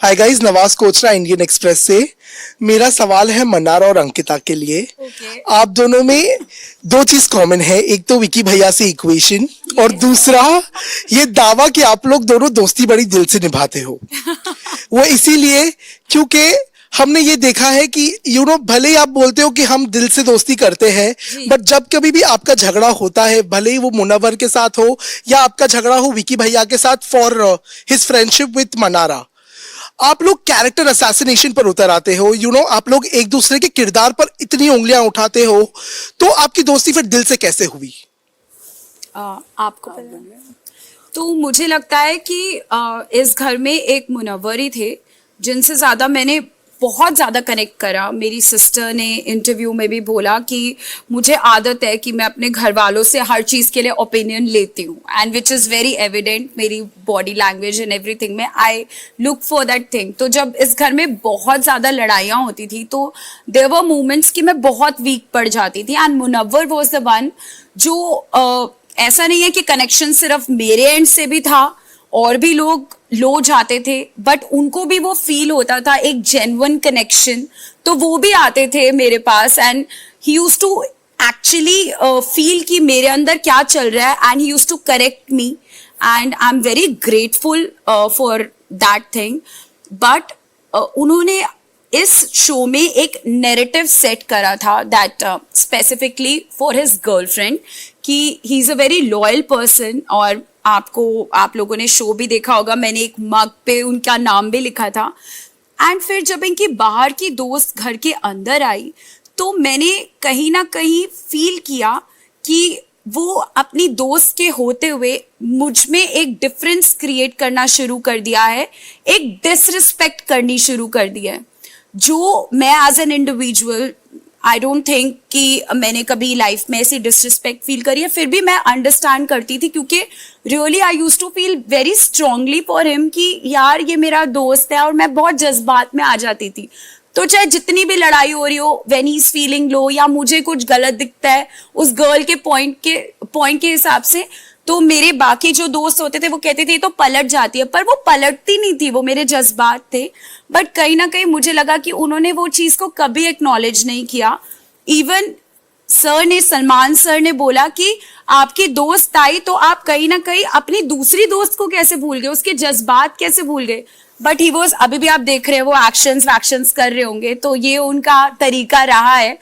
हाय guys, Nawaz Kochra Indian Express से। मेरा सवाल है मन्नारा और अंकिता के लिए। आप दोनों में दो चीज कॉमन है, एक तो विकी भैया से इक्वेशन और दूसरा ये दावा कि आप लोग दोनों दोस्ती बड़ी दिल से निभाते हो। वो इसीलिए क्योंकि हमने ये देखा है कि भले ही आप बोलते हो कि हम दिल से दोस्ती करते हैं, बट जब कभी भी आपका झगड़ा होता है, भले ही वो मुनव्वर के साथ हो या आपका झगड़ा हो विकी भैया के साथ for his friendship with Mannara, आप लोग कैरेक्टर असैसिनेशन पर उतर आते हो। आप लोग एक दूसरे के किरदार पर इतनी उंगलियां उठाते हो, तो आपकी दोस्ती फिर दिल से कैसे हुई? आपको तो मुझे लगता है कि इस घर में एक मुनव्वर ही थे जिनसे ज़्यादा मैंने बहुत ज़्यादा कनेक्ट करा। मेरी सिस्टर ने इंटरव्यू में भी बोला कि मुझे आदत है कि मैं अपने घर वालों से हर चीज़ के लिए ओपिनियन लेती हूँ, and which is very evident. मेरी बॉडी लैंग्वेज एंड एवरीथिंग में I look for that thing. तो जब इस घर में बहुत ज़्यादा लड़ाइयाँ होती थी तो देयर वर मोमेंट्स कि मैं बहुत वीक पड़ जाती थी, and Munawar was the one जो ऐसा नहीं है कि कनेक्शन सिर्फ मेरे एंड से भी था, और भी लोग लो जाते थे, बट उनको भी वो फील होता था एक जेन्युइन कनेक्शन, तो वो भी आते थे मेरे पास, and he used to actually feel कि मेरे अंदर क्या चल रहा है, and he used to correct me, and I am very grateful for that thing. But उन्होंने इस शो में एक नैरेटिव सेट करा था that specifically for his girlfriend, कि he is a very loyal person. और आप लोगों ने शो भी देखा होगा, मैंने एक मग पे उनका नाम भी लिखा था। एंड फिर जब इनकी बाहर की दोस्त घर के अंदर आई तो मैंने कहीं ना कहीं फील किया कि वो अपनी दोस्त के होते हुए मुझ में एक डिफरेंस क्रिएट करना शुरू कर दिया है, एक डिसरिस्पेक्ट करनी शुरू कर दिया है, जो मैं as an individual I don't think कि मैंने कभी लाइफ में ऐसी डिसरिस्पेक्ट फील करी है। फिर भी मैं अंडरस्टैंड करती थी, क्योंकि really I used to feel very strongly for him कि यार ये मेरा दोस्त है, और मैं बहुत जज्बात में आ जाती थी। तो चाहे जितनी भी लड़ाई हो रही हो, when he is feeling low या मुझे कुछ गलत दिखता है उस गर्ल के पॉइंट के हिसाब से, तो मेरे बाकी जो दोस्त होते थे वो कहते थे तो पलट जाती है, पर वो पलटती नहीं थी, वो मेरे जज्बात थे। बट कहीं ना कहीं मुझे लगा कि उन्होंने वो चीज को कभी एक्नॉलेज नहीं किया। इवन सलमान सर ने बोला कि आपकी दोस्त आई तो आप कहीं ना कहीं अपनी दूसरी दोस्त को कैसे भूल गए, उसके जज्बात कैसे भूल गए। बट ही वॉज, अभी भी आप देख रहे हैं वो एक्शंस कर रहे होंगे, तो ये उनका तरीका रहा है।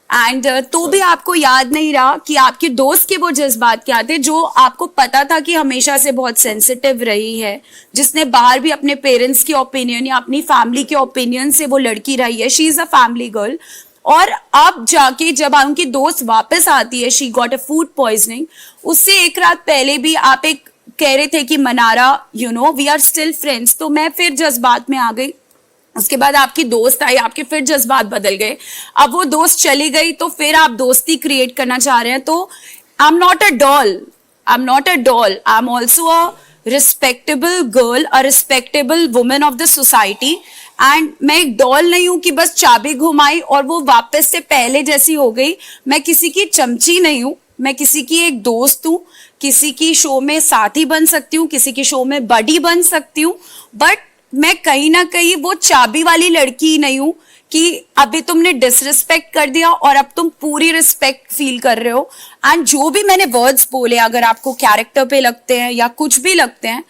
एंड तो भी आपको याद नहीं रहा कि आपके दोस्त के वो जज्बात क्या थे, जो आपको पता था कि हमेशा से बहुत सेंसिटिव रही है, जिसने बाहर भी अपने पेरेंट्स की ओपिनियन या अपनी फैमिली के ओपिनियन से वो लड़की रही है। She is a family girl. और अब जाके जब उनकी दोस्त वापस आती है, she got a food poisoning, उससे एक रात पहले भी आप एक कह रहे थे कि Mannara we are still friends, तो मैं फिर जज्बात में आ गई। उसके बाद आपकी दोस्त आई, आपके फिर जज्बात बदल गए। अब वो दोस्त चली गई तो फिर आप दोस्ती क्रिएट करना चाह रहे हैं। तो I am not a doll, I am also a respectable girl, a respectable women of the society. And मैं एक डॉल नहीं हूं कि बस चाबी घुमाई और वो वापस से पहले जैसी हो गई। मैं किसी की चमची नहीं हूं, मैं किसी की एक दोस्त हूं, किसी की शो में साथी बन सकती हूँ, किसी की शो में बडी बन सकती हूँ, बट मैं कहीं ना कहीं वो चाबी वाली लड़की नहीं हूं कि अभी तुमने डिसरिस्पेक्ट कर दिया और अब तुम पूरी रिस्पेक्ट फील कर रहे हो। एंड जो भी मैंने वर्ड्स बोले, अगर आपको कैरेक्टर पे लगते हैं या कुछ भी लगते हैं,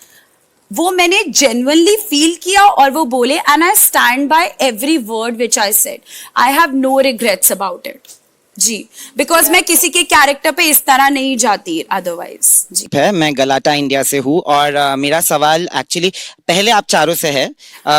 वो मैंने जेन्युइनली फील किया और वो बोले, and I stand by every word which I said. I have no regrets about it जी, बिकॉज मैं किसी के कैरेक्टर पे इस तरह नहीं जाती अदरवाइज जी। है, मैं गलाटा इंडिया से हूँ और मेरा सवाल एक्चुअली पहले आप चारों से है।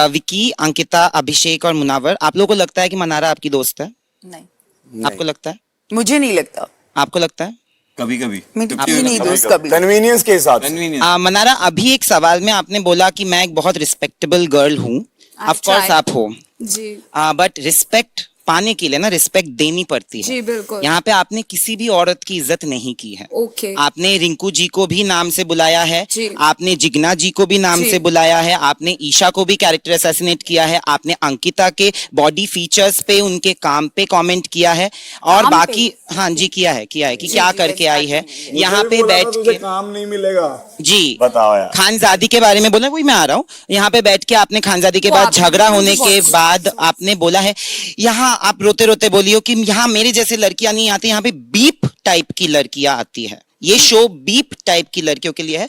विकी, अंकिता, अभिषेक और मुनव्वर, आप लोगों को लगता है कि मन्नारा आपकी दोस्त है? नहीं। आपको लगता है? मुझे नहीं लगता। आपको लगता है? कभी कभी नहीं दोस्त कभी। कन्वीनियंस के हिसाब से। मन्नारा, अभी एक सवाल में आपने बोला कि मैं एक बहुत रिस्पेक्टेबल गर्ल हूँ। ऑफ कोर्स आप हो जी, बट रिस्पेक्ट पाने के लिए ना रिस्पेक्ट देनी पड़ती है। जी, बिल्कुल। यहाँ पे आपने किसी भी औरत की इज्जत नहीं की है। ओके। आपने रिंकू जी को भी नाम से बुलाया है, जी। आपने जिग्ना जी को भी नाम जी। से बुलाया है, आपने ईशा को भी कैरेक्टर असैसिनेट किया है, आपने अंकिता के बॉडी फीचर्स पे, उनके काम पे कमेंट किया है, और काम बाकी हाँ जी किया है कि क्या करके आई है यहाँ पे बैठ तुझे के। काम नहीं मिलेगा। जी बताओ यार। खानजादी के बारे में बोला, वही मैं आ रहा हूँ। यहाँ पे बैठ के आपने खानजादी के वो बाद आपने झगड़ा होने के बहुत- बाद आपने बोला है, यहाँ आप रोते रोते बोलियो कि यहाँ मेरे जैसे लड़कियां नहीं आती, यहाँ पे बीप टाइप की लड़कियां आती है। ये शो बीप टाइप की लड़कियों के लिए है,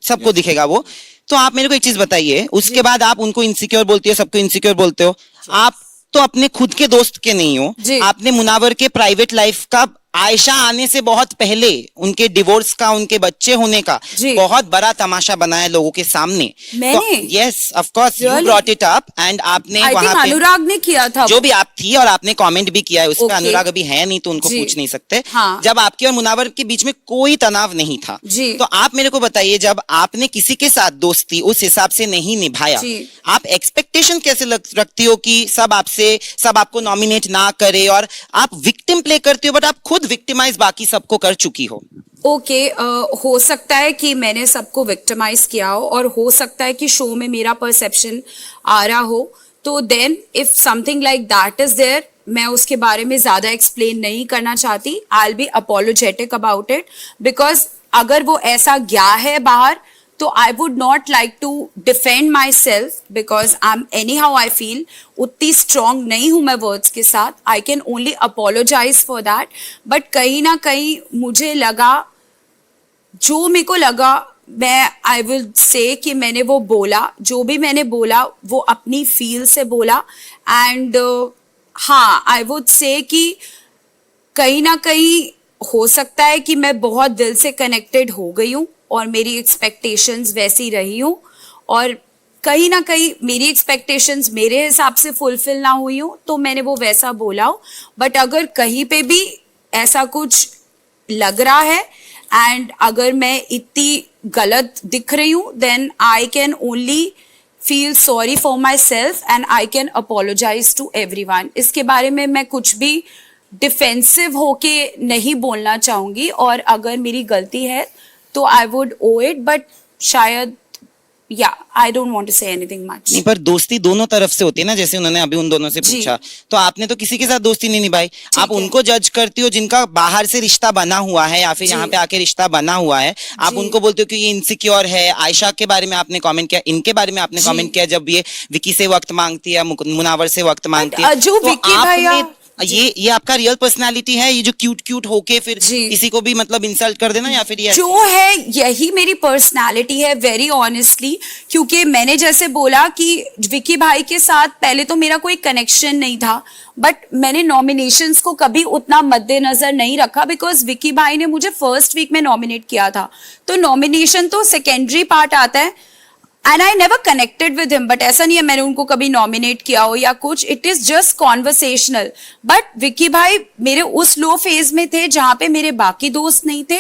सबको दिखेगा वो। तो आप मेरे को एक चीज बताइए, उसके बाद आप उनको इनसिक्योर बोलती हो, सबको इनसिक्योर बोलते हो। आप तो अपने खुद के दोस्त के नहीं हो, जी। आपने मुनावर के प्राइवेट लाइफ का, आयशा आने से बहुत पहले उनके डिवोर्स का, उनके बच्चे होने का जी। बहुत बड़ा तमाशा बनाया लोगों के सामने। मैंने? Yes of course you Really? Brought it up and आपने आई वहां थिंक पे अनुराग ने किया था। जो भी आप थी, और आपने कमेंट भी किया है उस पे। Okay. अनुराग अभी है नहीं तो उनको जी। पूछ नहीं सकते। हाँ। जब आपके और मुनावर के बीच में कोई तनाव नहीं था, जी। तो आप मेरे को बताइए, जब आपने किसी के साथ दोस्ती उस हिसाब से नहीं निभाया, जी। आप एक्सपेक्टेशन कैसे रखती हो कि सब आपको नॉमिनेट ना करे, और आप विक्टिम प्ले करती हो, बट आप खुद विक्टिमाइज बाकी सबको कर चुकी हो। ओके, हो सकता है कि मैंने सबको विक्टिमाइज किया हो, और हो सकता है कि शो में मेरा परसेप्शन आ रहा हो, तो then if something like that is there, मैं उसके बारे में ज्यादा एक्सप्लेन नहीं करना चाहती। I will be apologetic about it, because अगर वो ऐसा गया है बाहर, तो I would not like to defend myself, because I am anyhow I feel उतनी स्ट्रांग नहीं हूं मैं वर्ड्स के साथ। I can only apologize for that, but कहीं ना कहीं मुझे लगा, जो मेरे को लगा, मैं आई विल से कि मैंने वो बोला, जो भी मैंने बोला वो अपनी फील से बोला। एंड हाँ, आई वुड से कि कहीं ना कहीं हो सकता है कि मैं बहुत दिल से कनेक्टेड हो गई हूँ, और मेरी एक्सपेक्टेशंस वैसी रही हूँ, और कहीं ना कहीं मेरी एक्सपेक्टेशंस मेरे हिसाब से फुलफिल ना हुई हूँ, तो मैंने वो वैसा बोला हो। बट अगर कहीं पे भी ऐसा कुछ लग रहा है, एंड अगर मैं इतनी गलत दिख रही हूँ, then I can only feel sorry for myself, and I can apologize to everyone. इसके बारे में मैं कुछ भी डिफेंसिव होके नहीं बोलना चाहूंगी, और अगर मेरी गलती है तो I would owe it, but शायद या I don't want to say anything much. नहीं, पर दोस्ती दोनों तरफ से होती है ना, जैसे उन्होंने अभी उन दोनों से जी। पूछा, तो आपने तो किसी के साथ दोस्ती नहीं निभाई। आप है। उनको जज करती हो जिनका बाहर से रिश्ता बना हुआ है, या फिर जी। यहाँ पे आके रिश्ता बना हुआ है। आप जी। उनको बोलते हो कि ये इनसिक्योर है। आयशा के बारे में आपने कमेंट किया, इनके बारे में आपने जी। कमेंट किया, जब ये विकी से वक्त मांगती है, मुनावर से वक्त मांगती है। जो तो विकी आपने- भैया- ये आपका रियल पर्सनालिटी है, ये जो क्यूट होके फिर जी। किसी को भी मतलब इंसल्ट कर देना, या फिर ये जो है यही मेरी पर्सनालिटी है, वेरी ऑनेस्टली। क्योंकि मैंने जैसे बोला कि विकी भाई के साथ पहले तो मेरा कोई कनेक्शन नहीं था, बट मैंने नॉमिनेशंस को कभी उतना मद्देनजर नहीं रखा, बिकॉज विकी भाई ने मुझे फर्स्ट वीक में नॉमिनेट किया था, तो नॉमिनेशन तो सेकेंडरी पार्ट आता है। And I never connected with him, but ऐसा नहीं है मैंने उनको कभी नॉमिनेट किया हो या कुछ, it is just conversational. But Vicky भाई मेरे उस लो फेज में थे जहां पे मेरे बाकी दोस्त नहीं थे,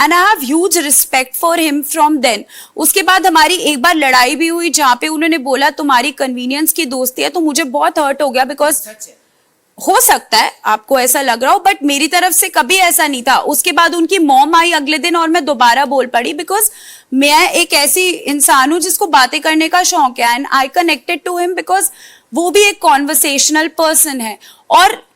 and I have huge respect for him from then. उसके बाद हमारी एक बार लड़ाई भी हुई, जहां पे उन्होंने बोला तुम्हारी कन्वीनियंस की दोस्ती है, तो मुझे बहुत हर्ट हो गया, बिकॉज हो सकता है आपको ऐसा लग रहा हो, बट मेरी तरफ से कभी ऐसा नहीं था। उसके बाद उनकी मॉम आई अगले दिन, और मैं दोबारा बोल पड़ी, बिकॉज मैं एक ऐसी इंसान हूं जिसको बातें करने का शौक है, and I connected to him because वो भी एक कॉन्वर्सेशनल पर्सन है। और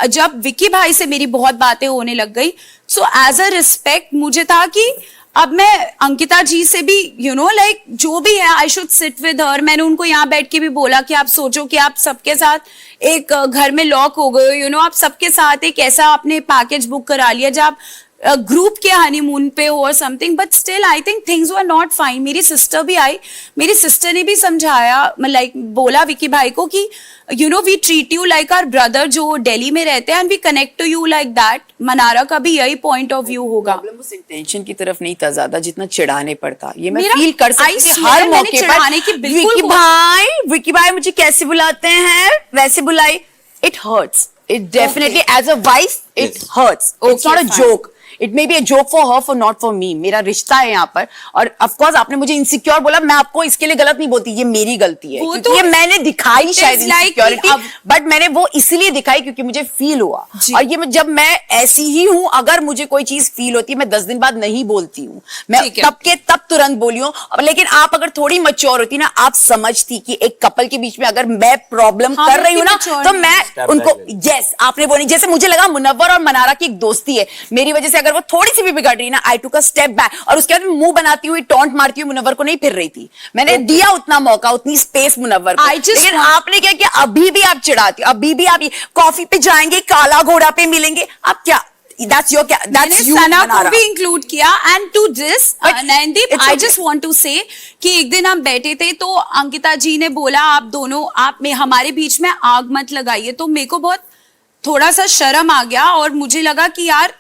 जब विकी भाई से मेरी बहुत बातें होने लग गई, सो एज अ रिस्पेक्ट मुझे था कि अब मैं अंकिता जी से भी लाइक जो भी है I should sit with her. मैंने उनको यहाँ बैठ के भी बोला कि आप सोचो कि आप सबके साथ एक घर में लॉक हो गए हो, आप सबके साथ एक ऐसा आपने पैकेज बुक करा लिया जब आप ग्रुप के हनीमून पे हो और something, but still I think things were not fine. मेरी सिस्टर भी आई, मेरी सिस्टर ने भी समझाया, लाइक बोला विकी भाई को कि we treat you like our brother जो दिल्ली में रहते हैं, and we connect to you like that. Mannara का भी यही पॉइंट ऑफ व्यू होगा। प्रॉब्लम उस इंटेंशन की तरफ नहीं था ज्यादा, जितना चिढ़ाने पड़ता। ये मैं मेरा- फील कर I सकती हूँ swear हर मैंने मौके चिढ़ाने की पर। बिल्कुल विकी भाई मुझे कैसे बुलाते हैं, वैसे बुलाई, it hurts, it definitely as a wife it hurts, it's Okay, not a fine. Joke, it may be a joke for her, for not for me. मेरा रिश्ता है यहाँ पर, और ऑफ कोर्स आपने मुझे इनसिक्योर बोला, मैं आपको इसके लिए गलत नहीं बोलती, ये मेरी गलती है, वो क्योंकि तो ये मैंने दिखाई शायद इनसिक्योरिटी, अब- बट मैंने वो इसलिए दिखाई क्योंकि मुझे फील हुआ। जी। और ये जब मैं ऐसी ही हूं, अगर मुझे कोई चीज फील होती है, मैं 10 दिन बाद नहीं बोलती हूँ, मैं ठीक है। तब के तब तुरंत बोली हूँ। लेकिन आप अगर थोड़ी मैच्योर होती ना, आप समझती कि एक कपल के बीच में अगर मैं प्रॉब्लम हाँ, कर रही हूँ ना, mature तो है। मैं उनको यस आपने बोली, जैसे मुझे लगा मुनव्वर और मनारा की एक दोस्ती है, मेरी वजह से अगर वो थोड़ी सी भी बिगड़ रही ना, आई टुक अ स्टेप बैक, और उसके बाद मुंह बनाती हुई टॉन्ट मारती हुई मुनव्वर को नहीं फिर रही थी, मैंने दिया उतना मौका, उतनी स्पेस मुनव्वर को। I just लेकिन want- आपने क्या किया, अभी भी आप चिढ़ाती हो, अभी भी आप कॉफी पे जाएंगे, काला घोड़ा पे मिलेंगे, आप क्या, that's your, मैंने that's you सना को मनारा। भी इंक्लूड किया। And to this But Naindeep, it's I okay. Just want to say कि एक दिन हम बैठे थे तो अंकिता जी ने बोला आप दोनों, आप में हमारे बीच में आग मत लगाइए, तो मेरे को बहुत थोड़ा सा शर्म आ गया और मुझे लगा कि यार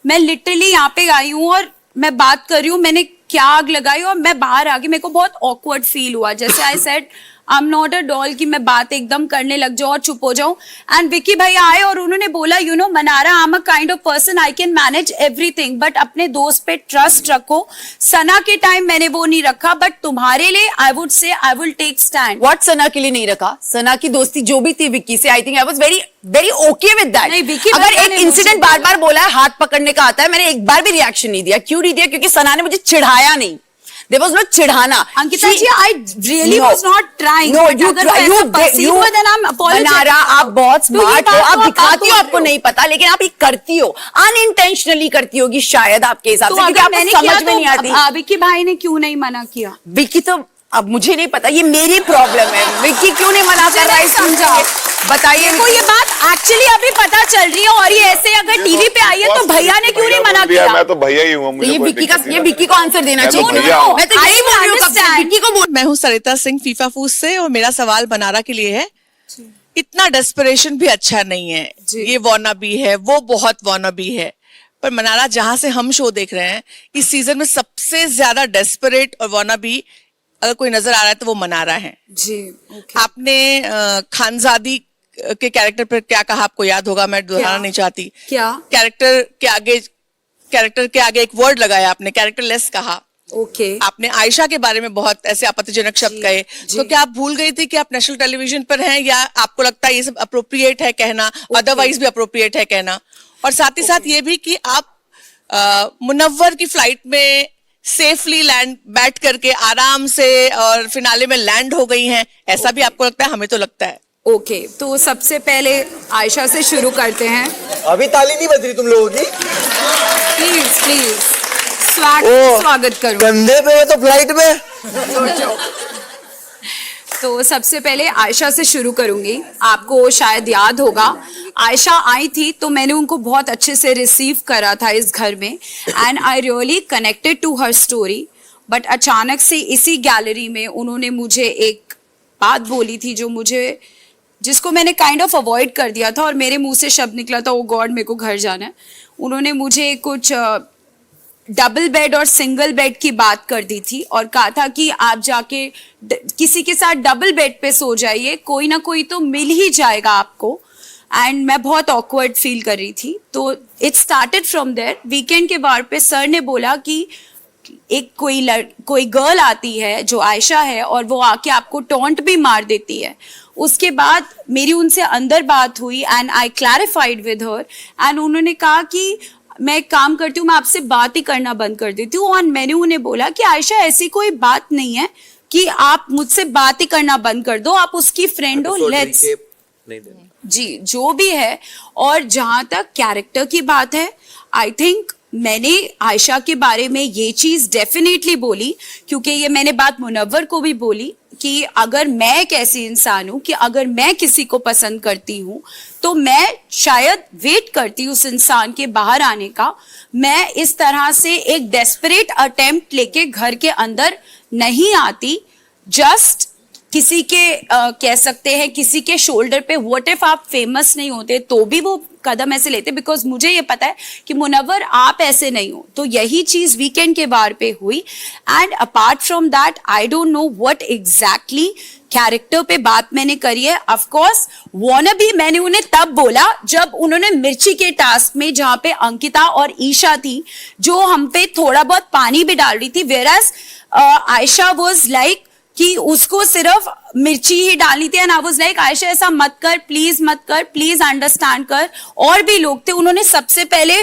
मैं लिटरली यहाँ पे आई हूँ और मैं बात कर रही हूँ, मैंने क्या आग लगाई और मैं बाहर आ गई, मेरे को बहुत ऑकवर्ड फील हुआ। जैसे आई said I am not a doll कि मैं बात एकदम करने लग जाऊं और चुप हो जाऊं। एंड विकी भैया आए और उन्होंने बोला you know Mannara, I am a kind of person I can manage everything, but अपने दोस्त पे ट्रस्ट रखो। सना के टाइम मैंने वो नहीं रखा, बट तुम्हारे लिए I would say I will take stand. What Sana के लिए नहीं रखा? सना की दोस्ती जो भी थी विक्की से, आई think I was very very okay with that. नहीं, विक्की अगर भैया एक ने इंसिडेंट मुझे बार बार बोला है हाथ पकड़ने का आता है, मैंने एक बार भी रिएक्शन नहीं दिया। क्यों नहीं दिया? क्योंकि सना ने मुझे चिढ़ाया नहीं। There was no चिढ़ाना। Ankita She- ji, I really No. was not trying. No, But you अगर try- वैसा you- perceive you- हुआ, then I'm apologetic. मनारा, आप बहुत तो ये स्मार्ट हो, बात आप तो दिखाती बोल हो, रहे आपको नहीं पता, लेकिन आप ये करती हो, अनइंटेंशनली करती होगी शायद आपके हिसाब तो से, क्योंकि अगर आपको मैंने समझ किया में नहीं आती। तो विकी भाई ने क्यों नहीं मना किया? विक्की तो अब मुझे नहीं पता, ये मेरी प्रॉब्लम है। विक्की क्यों नहीं मना कर रहा है, समझा। बताइए। देखो ये बात एक्चुअली अभी पता चल रही है और ये ऐसे अगर टीवी पे आई है तो भैया ने क्यों नहीं मना किया? मैं तो भैया ही हूँ, तो मुझे ये कोई विक्की का, दिक्कत ये नहीं विक्की को आंसर देना मैं तो चाहिए। भैया हूँ। मैं तो यही बोल रही हूँ कब से, understand. विक्की को बोल। मैं हूँ सरिता सिंह फीफा फूस से और मेरा सवाल बनारा के लिए है। इतना डेस्परेशन भी अच्छा नहीं है, ये वाना भी है, वो बहुत वाना भी है, पर मनारा जहां से हम शो देख रहे हैं इस सीजन में सबसे ज्यादा डेस्परेट और वाना भी अगर कोई नजर आ रहा है तो वो मनारा है। जी okay. आपने खानजादी के कैरेक्टर पर क्या कहा आपको याद होगा, मैं दोहराना क्या? नहीं चाहती। क्या? कैरेक्टर के आगे एक वर्ड लगाया आपने, कैरेक्टरलेस कहा। ओके आपने आयशा के बारे में बहुत ऐसे आपत्तिजनक शब्द कहे, तो क्या आप भूल गई थी कि आप नेशनल टेलीविजन पर हैं, या आपको लगता है ये सब अप्रोप्रिएट है कहना, अदरवाइज भी अप्रोप्रिएट है कहना? और साथ ही साथ ये भी कि आप मुनव्वर की फ्लाइट में सेफली लैंड बैठ करके आराम से और फिनाले में लैंड हो गई हैं, ऐसा भी आपको लगता है? हमें तो लगता है। ओके तो सबसे पहले आयशा से शुरू करते हैं। अभी ताली नहीं बज रही तुम लोगों की? प्लीज प्लीज ओ, स्वागत करो। कंधे पे है तो फ्लाइट में। तो सबसे पहले आयशा से शुरू करूंगी। आपको शायद याद होगा आयशा आई थी तो मैंने उनको बहुत अच्छे से रिसीव करा था इस घर में, and I really connected to her story. But अचानक से इसी गैलरी में उन्होंने मुझे एक बात बोली थी जिसको मैंने काइंड ऑफ अवॉइड कर दिया था और मेरे मुंह से शब्द निकला था, ओ गॉड मेरे को घर जाना है। उन्होंने मुझे कुछ डबल बेड और सिंगल बेड की बात कर दी थी और कहा था कि आप जाके किसी के साथ डबल बेड पे सो जाइए, कोई ना कोई तो मिल ही जाएगा आपको। एंड मैं बहुत ऑकवर्ड फील कर रही थी, तो it started from there. Weekend के बार पे सर ने बोला कि एक कोई गर्ल आती है जो आयशा है और वो आके आपको टॉन्ट भी मार देती है। उसके बाद मेरी उनसे अंदर बात हुई and I clarified with her, and उन्होंने कहा कि मैं एक काम करती हूँ, मैं आपसे बात ही करना बंद कर देती हूँ। और मैंने उन्हें बोला कि आयशा ऐसी कोई बात नहीं है कि आप मुझसे बात ही करना बंद कर दो, आप उसकी फ्रेंड हो, लेट्स जी जो भी है। और जहां तक कैरेक्टर की बात है, आई थिंक मैंने आयशा के बारे में ये चीज डेफिनेटली बोली, क्योंकि ये मैंने बात मुनव्वर को भी बोली कि अगर मैं एक ऐसी इंसान हूं कि अगर मैं किसी को पसंद करती हूं तो मैं शायद वेट करती उस इंसान के बाहर आने का। मैं इस तरह से एक डेस्परेट अटेम्प्ट लेके घर के अंदर नहीं आती, जस्ट किसी के कह सकते हैं किसी के शोल्डर पे, व्हाट इफ आप फेमस नहीं होते तो भी वो कदम ऐसे लेते, बिकॉज मुझे ये पता है कि मुनव्वर आप ऐसे नहीं हो। तो यही चीज वीकेंड के बार पे हुई। And apart from that I don't know what exactly character पे बात मैंने करी है। ऑफ कोर्स वॉनबी मैंने उन्हें तब बोला जब उन्होंने मिर्ची के टास्क में, जहां पे अंकिता और ईशा थी जो हम पे थोड़ा बहुत पानी भी डाल रही थी, वेयरएज आयशा वाज लाइक कि उसको सिर्फ मिर्ची ही डालनी थी। And I was like Ayesha ऐसा मत कर, प्लीज मत कर, प्लीज अंडरस्टैंड कर। और भी लोग थे, उन्होंने सबसे पहले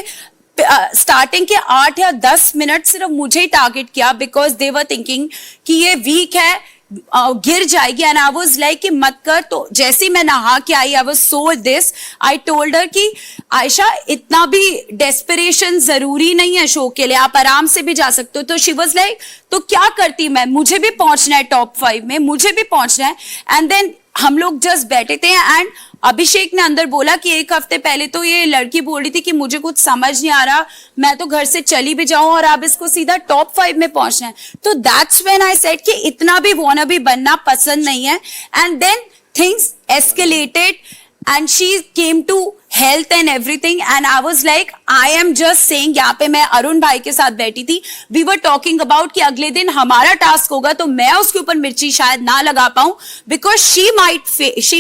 स्टार्टिंग के 8 या 10 मिनट सिर्फ मुझे ही टारगेट किया, बिकॉज दे वर थिंकिंग कि ये वीक है, गिर जाएगी। एंड आई वाज लाइक कि मत कर। तो जैसे ही मैं नहा के आई, I was so this, I told her कि आयशा इतना भी डेस्परेशन जरूरी नहीं है शो के लिए, आप आराम से भी जा सकते हो। तो शी वाज लाइक तो क्या करती मैं, मुझे भी पहुंचना है टॉप 5 में, मुझे भी पहुंचना है। एंड देन हम लोग जस्ट बैठे थे एंड अभिषेक ने अंदर बोला कि एक हफ्ते पहले तो ये लड़की बोल रही थी कि मुझे कुछ समझ नहीं आ रहा, मैं तो घर से चली भी जाऊं और अब इसको सीधा टॉप 5 में पहुंचना है। तो दैट्स व्हेन आई सेड कि इतना भी वॉनबी बनना पसंद नहीं है। And then things escalated and she came to health and everything and I was like I am just saying, यहाँ पे मैं अरुण भाई के साथ बैठी थी, we were talking about कि अगले दिन हमारा टास्क होगा तो मैं उसके ऊपर मिर्ची शायद ना लगा पाऊं because she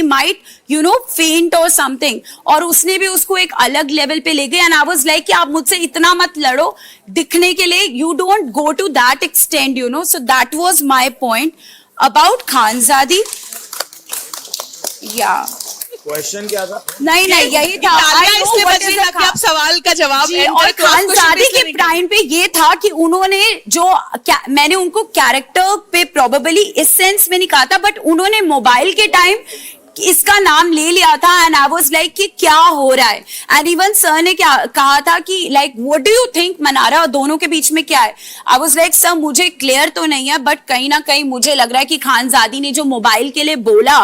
might you know faint or something। और उसने भी उसको एक अलग लेवल पे ले गई। and I was like कि आप मुझसे इतना मत लड़ो दिखने के लिए, you don't go to that extent, you know। so that was my point about Khanzaadi. yeah, question क्या था? नहीं यही था। तालियां I know इसलिए what बज रही is a ताकि आप सवाल का जवाब जी, enter और cross question खानजादी इसलिए के नहीं प्राइम पे ये था कि उन्होंने जो मैंने उनको कैरेक्टर पे प्रोबेबली इस सेंस में नहीं कहा था, बट उन्होंने मोबाइल के टाइम इसका नाम ले लिया था। एंड आई वाज लाइक कि क्या हो रहा है। एंड इवन सर ने क्या कहा था कि like what do you think Mannara, दोनों के बीच में क्या है। आई वाज लाइक सर मुझे क्लियर तो नहीं है, बट कहीं ना कहीं मुझे लग रहा है कि खानजादी ने जो मोबाइल के लिए बोला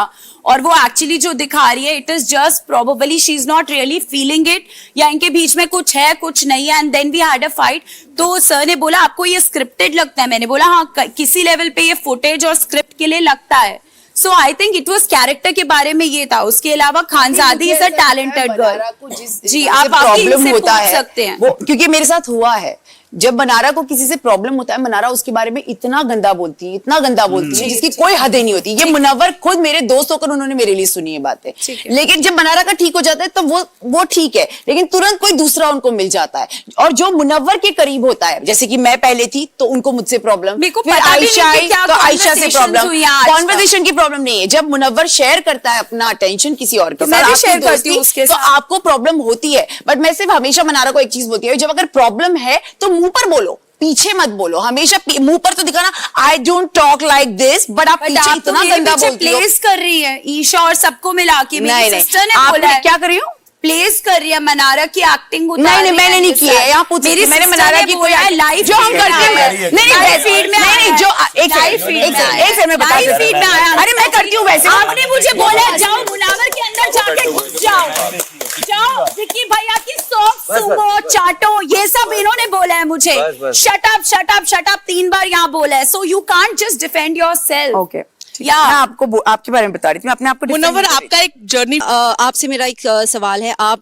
और वो एक्चुअली जो दिखा रही है, it is just probably she is not really feeling it, या इनके बीच में कुछ है कुछ नहीं है। And then we had a fight. तो सर ने बोला आपको ये स्क्रिप्टेड लगता है, मैंने बोला हाँ किसी लेवल पे ये फुटेज और स्क्रिप्ट के लिए लगता है। So I think it was character के बारे में ये था। उसके अलावा Khanzadi is a talented girl. जी आप आगे प्रॉब्लम इनसे होता पूछ है सकते हैं। वो क्योंकि मेरे साथ हुआ है, जब मनारा को किसी से प्रॉब्लम होता है, मनारा उसके बारे में इतना गंदा बोलती है, इतना गंदा बोलती है जिसकी कोई हद ही नहीं होती। ये मुनव्वर खुद मेरे दोस्त होकर उन्होंने मेरे लिए सुनी है बातें। लेकिन जब मनारा का ठीक हो जाता है तो वो ठीक है, लेकिन तुरंत कोई दूसरा उनको मिल जाता है। और जो मुनव्वर के करीब होता है, जैसे कि मैं पहले थी तो उनको मुझसे प्रॉब्लम, मेरे को फिर पता भी नहीं आयशा कि आई क्या तो आयशा से conversations प्रॉब्लम। हुई हैं आज तक। कॉन्वर्सेशन की प्रॉब्लम नहीं है, जब मुनव्वर शेयर करता है अपना अटेंशन किसी और के तो मैं साथ, भी आपकी share करती हूँ दोस्ती, उसके तो साथ। आपको प्रॉब्लम होती है। बट मैं सिर्फ हमेशा मनारा को एक चीज बोलती है, जब अगर प्रॉब्लम है तो मुंह पर बोलो, पीछे मत बोलो। हमेशा मुंह पर तो दिखाना I don't talk like this, but आप पीछे इतना गंदा बोलती हो। प्लेस कर रही है ईशा और सबको मिला के, मेरी सिस्टर ने आपने बोला है क्या करी हो? प्लेस कर रही है, मनारा की एक्टिंग उतार नहीं रही है मैंने नहीं मेरे किया है, साथ। यहाँ पूछ मेरी मैंने sister मनारा ने की बोला है लाइव जो हम करते हैं, लाइव फीड में नहीं जो एक सेकंड में बता लाइव फीड में आया। अरे मैं करती हूँ वैसे। आपने मुझे बोला जाओ मुनावर के अंदर जाके घुस जाओ विक्की भैया की सॉफ्ट सुमो चाटो, ये सब इन्होंने बोला है मुझे। शट अप 3 बार यहाँ बोला है। So you can't just defend yourself. Okay मैं आपको आपके बारे में बता रही थी, मैं अपने आप को मुनव्वर आपका एक जर्नी आपसे मेरा एक सवाल है। आप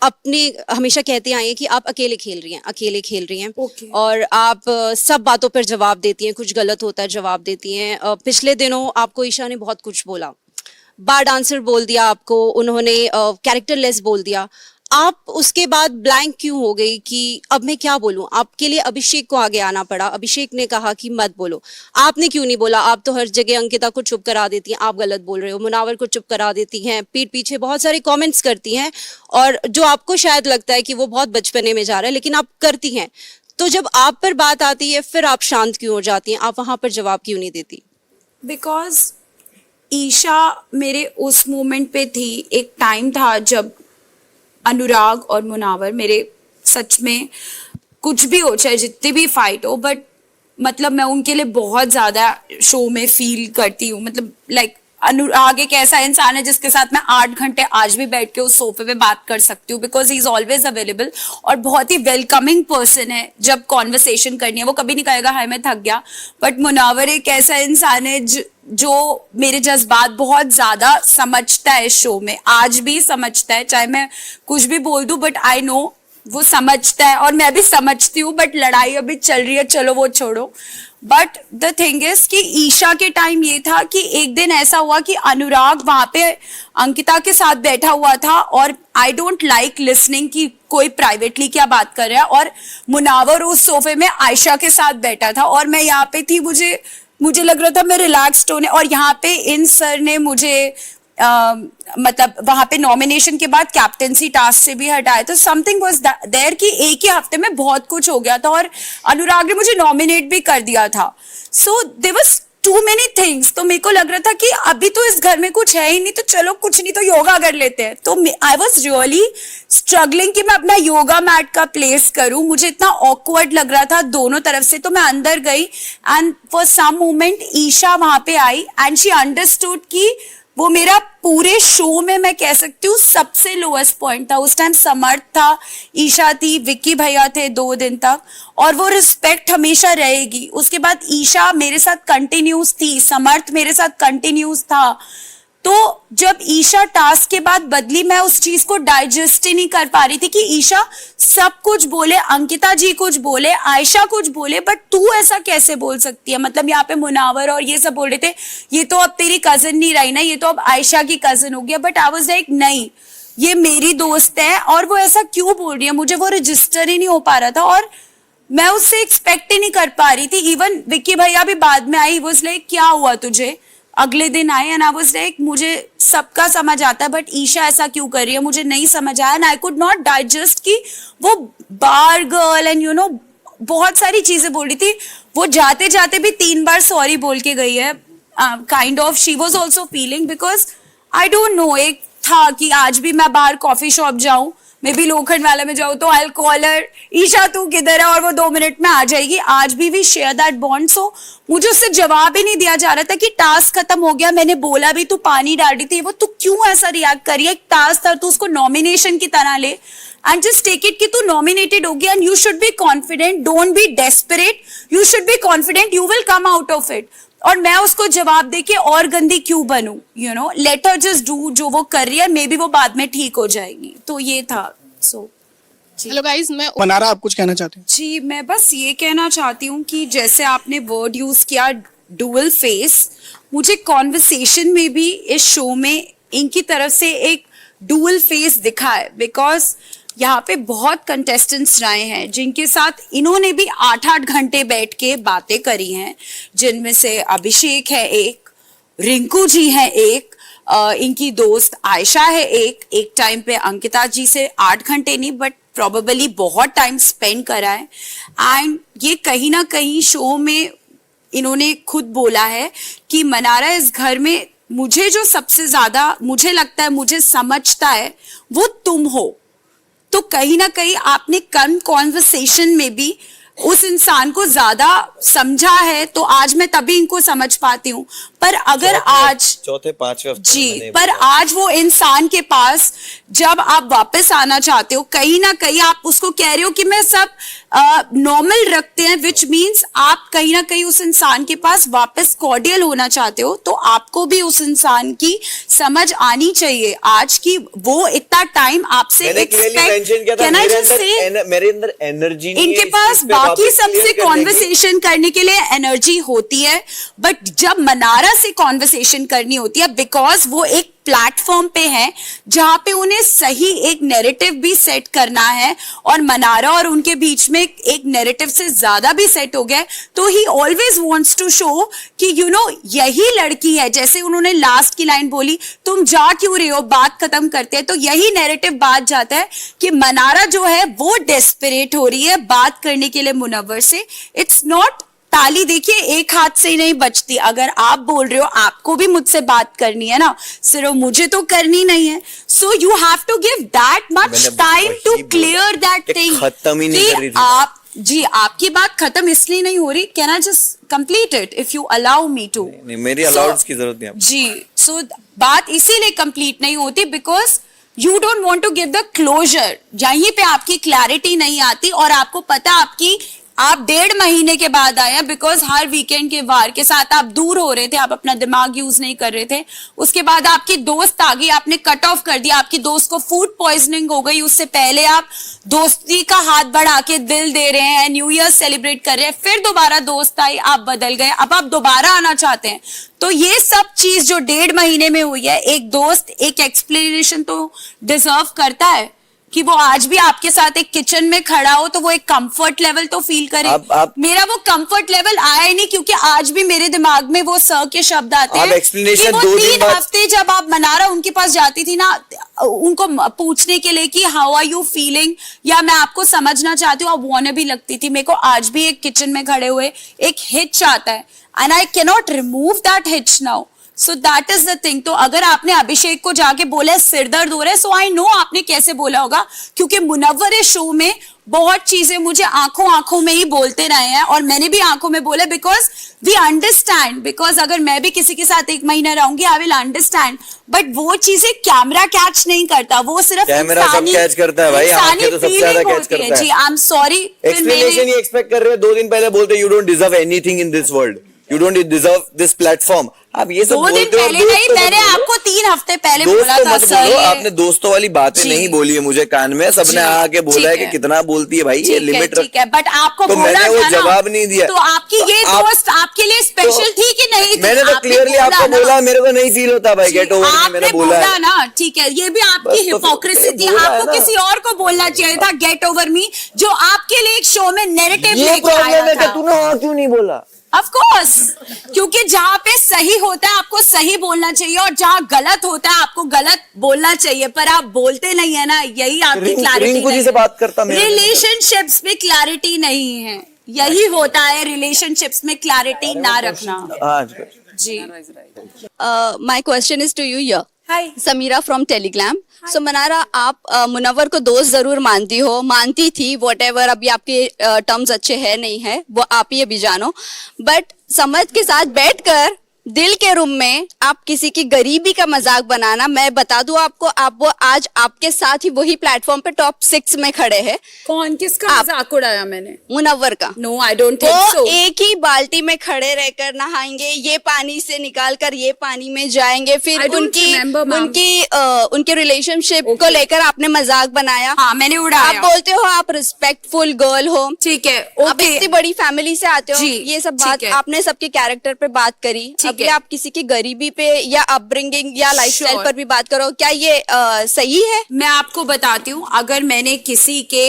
अपने हमेशा कहते आए हैं कि आप अकेले खेल रही हैं Okay. और आप सब बातों पर जवाब देती हैं, कुछ गलत होता है जवाब देती हैं। पिछले दिनों आपको ईशा ने बहुत कुछ बोला, बार डांसर बोल दिया आपको उन्होंने, कैरेक्टरलेस बोल दिया। आप उसके बाद ब्लैंक क्यों हो गई कि अब मैं क्या बोलूं? आपके लिए अभिषेक को आगे आना पड़ा, अभिषेक ने कहा कि मत बोलो, आपने क्यों नहीं बोला? आप तो हर जगह अंकिता को चुप करा देती हैं, आप गलत बोल रहे हो, मुनावर को चुप करा देती हैं, पीठ पीछे बहुत सारे कमेंट्स करती हैं, और जो आपको शायद लगता है कि वो बहुत बचपने में जा रहा है, लेकिन आप करती हैं। तो जब आप पर बात आती है फिर आप शांत क्यों हो जाती हैं? आप वहां पर जवाब क्यों नहीं देती? बिकॉज ईशा मेरे उस मोमेंट पे थी। एक टाइम था जब अनुराग और मुनावर मेरे सच में कुछ भी हो, चाहे जितनी भी फाइट हो, बट मतलब मैं उनके लिए बहुत ज्यादा शो में फील करती हूँ। मतलब लाइक अनुराग एक ऐसा इंसान है जिसके साथ मैं 8 घंटे आज भी बैठ के उस सोफे पे बात कर सकती हूँ, because he is always available और बहुत ही वेलकमिंग पर्सन है। जब कॉन्वर्सेशन करनी है वो कभी नहीं कहेगा हाय मैं थक गया। बट मुनावर एक ऐसा इंसान है जो मेरे जज्बात बहुत ज्यादा समझता है, शो में आज भी समझता है, चाहे मैं कुछ भी बोल दूं बट आई नो वो समझता है और मैं भी समझती हूँ। बट लड़ाई अभी चल रही है, चलो वो छोड़ो। बट द थिंग इज कि ईशा के टाइम ये था कि एक दिन ऐसा हुआ कि अनुराग वहां पे अंकिता के साथ बैठा हुआ था और आई डोंट लाइक लिसनिंग कि कोई प्राइवेटली क्या बात कर रहा है, और मुनावर उस सोफे में आयशा के साथ बैठा था और मैं यहाँ पे थी। मुझे लग रहा था मैं रिलैक्स्ड होने, और यहाँ पे इन सर ने मुझे मतलब वहां पे नॉमिनेशन के बाद कैप्टेंसी टास्क से भी हटाया। तो समथिंग वाज देयर कि एक ही हफ्ते में बहुत कुछ हो गया था और अनुराग ने मुझे नॉमिनेट भी कर दिया था। So there was too many things. तो मेरे को लग रहा था कि अभी तो इस घर में कुछ है ही नहीं, तो चलो कुछ नहीं तो योगा कर लेते हैं। तो आई वॉज रियली स्ट्रगलिंग कि मैं अपना योगा मैट का प्लेस करूं। मुझे इतना ऑकवर्ड लग रहा था दोनों तरफ से। तो मैं अंदर गई and for some moment Isha वहां पे आई एंड शी अंडरस्टूड कि वो मेरा पूरे शो में मैं कह सकती हूँ सबसे लोएस्ट पॉइंट था। उस टाइम समर्थ था, ईशा थी, विक्की भैया थे 2 दिन तक, और वो रिस्पेक्ट हमेशा रहेगी। उसके बाद ईशा मेरे साथ कंटिन्यूस थी, समर्थ मेरे साथ कंटिन्यूस था। तो जब ईशा टास्क के बाद बदली, मैं उस चीज को डाइजेस्ट ही नहीं कर पा रही थी कि ईशा सब कुछ बोले, अंकिता जी कुछ बोले, आयशा कुछ बोले, बट तू ऐसा कैसे बोल सकती है। मतलब यहाँ पे मुनावर और ये सब बोल रहे थे ये तो अब तेरी कजन नहीं रही ना, ये तो अब आयशा की कजन हो गया। बट आई वाज लाइक नहीं, ये मेरी दोस्त है और वो ऐसा क्यों बोल रही है। मुझे वो रजिस्टर ही नहीं हो पा रहा था और मैं उससे एक्सपेक्ट ही नहीं कर पा रही थी। इवन विक्की भैया भी बाद में आई, वाज लाइक क्या हुआ तुझे, अगले दिन आए एंड आई वाज लाइक मुझे सबका समझ आता है बट ईशा ऐसा क्यों कर रही है, मुझे नहीं समझ आया। And I could not digest कि वो बार गर्ल एंड यू नो बहुत सारी चीजें बोल रही थी। वो जाते जाते भी 3 बार सॉरी बोल के गई है। Kind of she was also feeling, because I don't know, एक था कि आज भी मैं बाहर कॉफी शॉप जाऊं, मे बी लोखंड वाला में जाऊं, तो आई कॉल हर, ईशा तू किधर है, और वो 2 मिनट में आ जाएगी। आज भी वी शेयर दैट बॉन्ड। सो मुझे उससे जवाब ही नहीं दिया जा रहा था कि टास्क खत्म हो गया, मैंने बोला भी तू पानी डाल रही थी, वो तू क्यों ऐसा रिएक्ट कर रही है। एक टास्क था, तू उसको नॉमिनेशन की तरह ले एंड जस्ट टेक इट कि तू नॉमिनेटेड हो गया and you should be confident, don't be desperate, you should be confident, you will come out of it. और मैं उसको जवाब देके और गंदी क्यों बनूं, you know, let her just do जो वो कर रही है, मे बी वो बाद में ठीक हो जाएगी। तो ये था। सो हेलो गाइस, मैं मनारा आप कुछ कहना चाहते हैं? जी, मैं बस ये कहना चाहती हूँ कि जैसे आपने वर्ड यूज किया डुअल फेस, मुझे कॉन्वर्सेशन में भी इस शो में इनकी तरफ से एक डुअल फेस दिखा है। बिकॉज यहाँ पे बहुत कंटेस्टेंट्स रहे हैं जिनके साथ इन्होंने भी 8-8 घंटे बैठ के बातें करी हैं, जिनमें से अभिषेक है एक, रिंकू जी है एक, इनकी दोस्त आयशा है एक टाइम पे अंकिता जी से 8 घंटे नहीं बट प्रोबेबली बहुत टाइम स्पेंड करा है। एंड ये कहीं ना कहीं शो में इन्होंने खुद बोला है कि मनारा इस घर में मुझे जो सबसे ज्यादा मुझे लगता है मुझे समझता है वो तुम हो। तो कहीं ना कहीं आपने कॉन्वर्सेशन में भी उस इंसान को ज्यादा समझा है, तो आज मैं तभी इनको समझ पाती हूँ। पर अगर आज चौथे 5वें जी, पर आज वो इंसान के पास जब आप वापस आना चाहते हो, कहीं ना कहीं आप उसको कह रहे हो कि मैं सब नॉर्मल रखते हैं, विच मीन्स आप कहीं ना कहीं उस इंसान के पास वापस कॉर्डियल होना चाहते हो। तो आपको भी उस इंसान की समझ आनी चाहिए आज की वो इतना टाइम आपसे मेरे अंदर एनर्जी नहीं इनके है, पास इस पे बाकी वापस सबसे clear करने की। कॉन्वर्सेशन करने के लिए एनर्जी होती है, बट जब मनारा से कॉन्वर्सेशन करनी होती है, बिकॉज वो एक प्लेटफॉर्म पे है जहां पे उन्हें सही एक नैरेटिव भी सेट करना है, और मनारा और उनके बीच में एक नैरेटिव से ज्यादा भी सेट हो गया, तो he always wants to show कि यू नो यही लड़की है। जैसे उन्होंने लास्ट की लाइन बोली, तुम जा क्यों रहे हो, बात खत्म करते हैं, तो यही नैरेटिव बात जाता है कि मनारा जो है वो डेस्परेट हो रही है बात करने के लिए मुनव्वर से। इट्स नॉट, ताली देखिए एक हाथ से ही नहीं बजती। अगर आप बोल रहे हो आपको भी मुझसे बात करनी है ना, सिर्फ मुझे तो करनी नहीं है। So you have to give that much time to clear that thing खत्म ही नहीं कर रही थी। आप जी आपकी बात खत्म इसलिए नहीं हो रही, can I just complete it if you allow me to? नहीं, मेरी अलाउड्स की जरूरत नहीं है। जी सो बात इसीलिए कंप्लीट नहीं होती because you don't want to give the closure. यहीं पे आपकी क्लैरिटी नहीं आती और आपको पता आपकी आप 1.5 महीने के बाद आए हैं बिकॉज हर वीकेंड के वार के साथ आप दूर हो रहे थे, आप अपना दिमाग यूज नहीं कर रहे थे। उसके बाद आपकी दोस्त आ गई, आपने कट ऑफ कर दिया, आपकी दोस्त को फूड पॉइजनिंग हो गई। उससे पहले आप दोस्ती का हाथ बढ़ा के दिल दे रहे हैं, न्यू ईयर सेलिब्रेट कर रहे हैं, फिर दोबारा दोस्त आई, आप बदल गए, अब आप दोबारा आना चाहते हैं। तो ये सब चीज जो 1.5 महीने में हुई है, एक दोस्त एक एक्सप्लेनेशन तो डिजर्व करता है कि वो आज भी आपके साथ एक किचन में खड़ा हो तो वो एक कंफर्ट लेवल तो फील करे। मेरा वो कंफर्ट लेवल आया ही नहीं क्योंकि आज भी मेरे दिमाग में वो सर के शब्द आते हैं कि वो 3 हफ्ते जब आप मनारा उनके पास जाती थी ना, उनको पूछने के लिए कि हाउ आर यू फीलिंग या मैं आपको समझना चाहती हूँ, आप वाना भी लगती थी। मेरे को आज भी एक किचन में खड़े हुए एक हिच आता है and I can not remove that hitch now. So that is the thing. तो अगर आपने अभिषेक को जाके बोला सिर दर्द हो रहा है, सो आई नो आपने कैसे बोला होगा क्योंकि मुनव्वर इस शो में बहुत चीजें मुझे आंखों आंखों में ही बोलते रहे हैं और मैंने भी आंखों में बोला बिकॉज वी अंडरस्टैंड। बिकॉज अगर मैं भी किसी के साथ 1 महीना रहूंगी आई विल अंडरस्टैंड, बट वो चीजें कैमरा कैच नहीं करता, वो सिर्फ कैमरा सब कैच करता है भाई, आंखें तो सबसे ज्यादा कैच करता है। जी आई एम सॉरी। एक्सप्लेनेशन ही एक्सपेक्ट कर रहे हैं, 2 दिन पहले बोलते you don't deserve anything in this world, you don't deserve this platform. आप ये सब 2 दिन पहले नहीं, मैंने आपको 3 हफ्ते पहले दोस्त बोला तो था मत सर। बोलो, आपने दोस्तों वाली बातें जी। नहीं बोली है मुझे कान में, सबने आके बोला है कि कितना बोलती है भाई, ये लिमिट ठीक है, बट आपको तो बोला मैंने वो था ना, जवाब नहीं दिया। तो आपकी ये दोस्त आपके लिए स्पेशल थी कि नहीं थी? मैंने तो आपने क्लियरली आपको ना। बोला, मेरे को नहीं फील होता भाई, गेट ओवर आपने मैंने बोला है। ना, ठीक है, ये भी आपकी बस तो हिपोक्रेसी थी। बोला है आपको ना। किसी और को बोलना चाहिए था गेट ओवर मी, जो आपके लिए एक शो में नैरेटिव ये लेके प्रॉब्लम आया है कि था। तूने हाँ क्यों नहीं बोला? ऑफ कोर्स, क्योंकि जहाँ पे सही होता है आपको सही बोलना चाहिए और जहाँ गलत होता है आपको गलत बोलना चाहिए, पर आप बोलते नहीं है ना, यही आपकी क्लैरिटी। रिंकू जी से बात करता मैं। रिलेशनशिप्स में क्लैरिटी नहीं है, यही होता है रिलेशनशिप्स में क्लैरिटी ना रखना। जी My question is to you here. Hi. Samira from Telegram. So Mannara, आप मुनव्वर को दोस्त जरूर मानती हो, मानती थी, whatever, अभी आपके टर्म्स अच्छे है नहीं है वो आप ही अभी जानो, बट समझ के साथ बैठकर दिल के रूम में आप किसी की गरीबी का मजाक बनाना, मैं बता दूं आपको, आप वो आज आपके साथ ही वही प्लेटफॉर्म पे टॉप 6 में खड़े हैं। कौन, किसका मजाक उड़ाया मैंने? मुनव्वर का। नो आई डोंट थिंक वो सो। एक ही बाल्टी में खड़े रहकर नहाएंगे, ये पानी से निकाल कर ये पानी में जाएंगे, फिर I don't remember, ma'am. उनके रिलेशनशिप को लेकर आपने मजाक बनाया। हाँ, मैंने उड़ाया। आप बोलते हो आप रिस्पेक्टफुल गर्ल हो, ठीक है, आप ओके। इतनी बड़ी फैमिली से आते हो, जी, ये सब ठीक बात है। आपने सबके कैरेक्टर पे बात करी, ठीक अभी है। आप किसी की गरीबी पे या अपब्रिंगिंग या लाइफस्टाइल Sure. पर भी बात करो, क्या ये सही है? मैं आपको बताती हूँ, अगर मैंने किसी के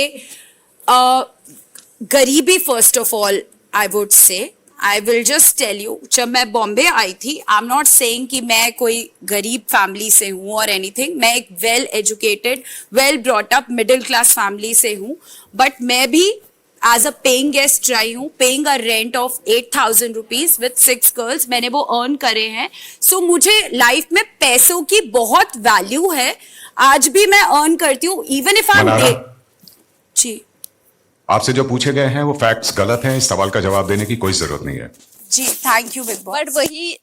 गरीबी, first of all I would say, I will just tell you, जब मैं बॉम्बे आई थी, आई एम नॉट सेइंग कि मैं कोई गरीब फैमिली से हूँ और एनीथिंग, मैं एक well educated, well brought up middle class family से हूँ, बट मैं भी एज अ पेइंग गेस्ट रही हूँ, paying a rent of 8,000 rupees with 6 girls, मैंने वो अर्न करे हैं। सो मुझे लाइफ में पैसों की बहुत वैल्यू है, आज भी मैं अर्न करती हूँ, इवन इफ आई एम। जी आपसे जो पूछे गए हैं वो फैक्ट्स गलत हैं, इस सवाल का जवाब देने की कोई जरूरत नहीं है। जी, thank you Bigg Boss. But वही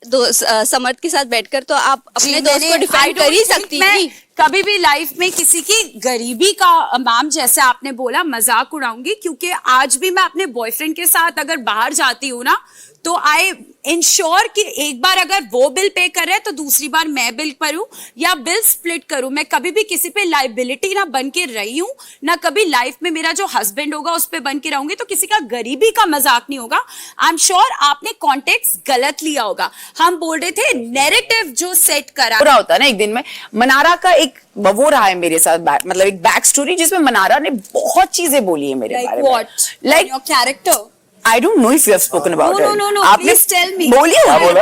समर्थ के साथ बैठकर तो आप अपने दोस्त को डिफाइंड कर ही सकती थी। कभी भी लाइफ में किसी की गरीबी का, मैम जैसे आपने बोला, मजाक उड़ाऊंगी, क्योंकि आज भी मैं अपने बॉयफ्रेंड के साथ अगर बाहर जाती हूँ ना, तो आई इंश्योर कि एक बार अगर वो बिल पे कर रहे हैं तो दूसरी बार मैं बिल करूं या बिल स्प्लिट करूं। मैं कभी भी किसी पे लाइबिलिटी ना बन के रही हूं, ना कभी लाइफ में मेरा जो हस्बैंड होगा उस पे बन के रहूंगी, तो किसी का गरीबी का मजाक नहीं होगा। आई एम श्योर आपने कॉन्टेक्स्ट गलत लिया होगा, हम बोल रहे थे नैरेटिव जो सेट करा पूरा होता है ना एक दिन में। मनारा का एक वो रहा है मेरे साथ, मतलब एक बैक स्टोरी जिसमें मनारा ने बहुत चीजें बोली है मेरे बारे में। Like your character. I don't know if you have spoken about it. No, आपने please tell me. बोलिए ना, बोलो।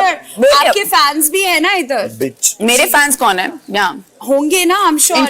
आपके फैंस भी है ना इधर? मेरे फैंस कौन है? यहाँ होंगे ना, I'm sure.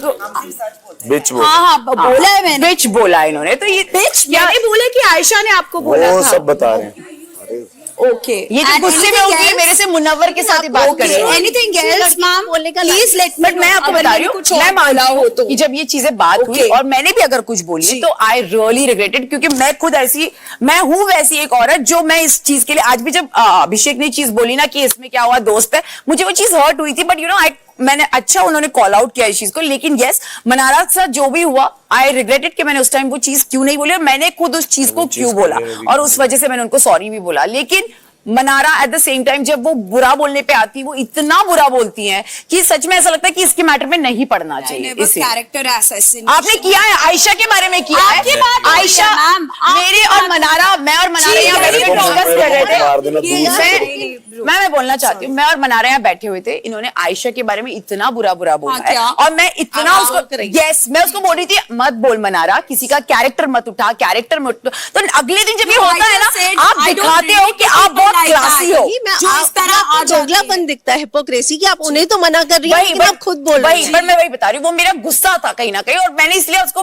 बिच बोल। हाँ, बोला है मैंने। बिच बोला इन्होंने, तो ये मैंने बोला कि आयशा ने आपको बोला था। वो सब बता रहे हैं। ओके ये तो गुस्से में होगी मेरे से मुनव्वर के साथ ही बात कर रही है। Anything else ma'am please let but मैं आपको बता रही हूँ, मैं मान रही हूँ कि जब ये चीजें बात हुई Okay. और मैंने भी अगर कुछ बोली है, तो आई रियली रिग्रेटेड, क्योंकि मैं खुद ऐसी, मैं हूँ वैसी एक औरत जो मैं इस चीज के लिए आज भी, जब अभिषेक ने चीज बोली ना कि इसमें क्या हुआ दोस्त है, मुझे वो चीज हर्ट हुई थी, बट यू नो मैंने अच्छा उन्होंने कॉल आउट किया इस चीज को, लेकिन यस मनारा के साथ जो भी हुआ आई रिग्रेटेड कि मैंने उस टाइम वो चीज क्यों नहीं बोली और मैंने खुद उस चीज को क्यों बोला, और उस वजह से मैंने उनको सॉरी भी बोला। लेकिन Mannara at the same time जब वो बुरा बोलने पे आती, वो इतना बुरा बोलती हैं कि सच में ऐसा लगता है कि इसके मैटर में नहीं पढ़ना चाहिए। इसे कैरेक्टर असैसिनेशन आपने किया है, आयशा के बारे में किया है। आपकी बात हो रही है, आयशा मैम, मेरे और मनारा, मैं और मनारा यहाँ बैठ के डिस्कस कर रहे थे। मैं बोलना चाहती हूँ, मैं और मनारा यहाँ बैठे हुए थे, इन्होंने आयशा के बारे में इतना बुरा बोला है, और मैं इतना उसको, यस मैं उसको बोल रही थी मत बोल मनारा, किसी का कैरेक्टर मत उठा, कैरेक्टर मत, तो अगले दिन जब ये होता है ना, आप दिखाते हो कि आप बहुत क्लासी हो। जो इस तरह दोगलापन दिखता है, हिपोक्रेसी, कि आप उन्हें तो मना कर रही हो लेकिन आप खुद बोल रही हैं। पर मैं वही बता रही हूँ, वो मेरा गुस्सा था कहीं ना कहीं, और मैंने इसलिए उसको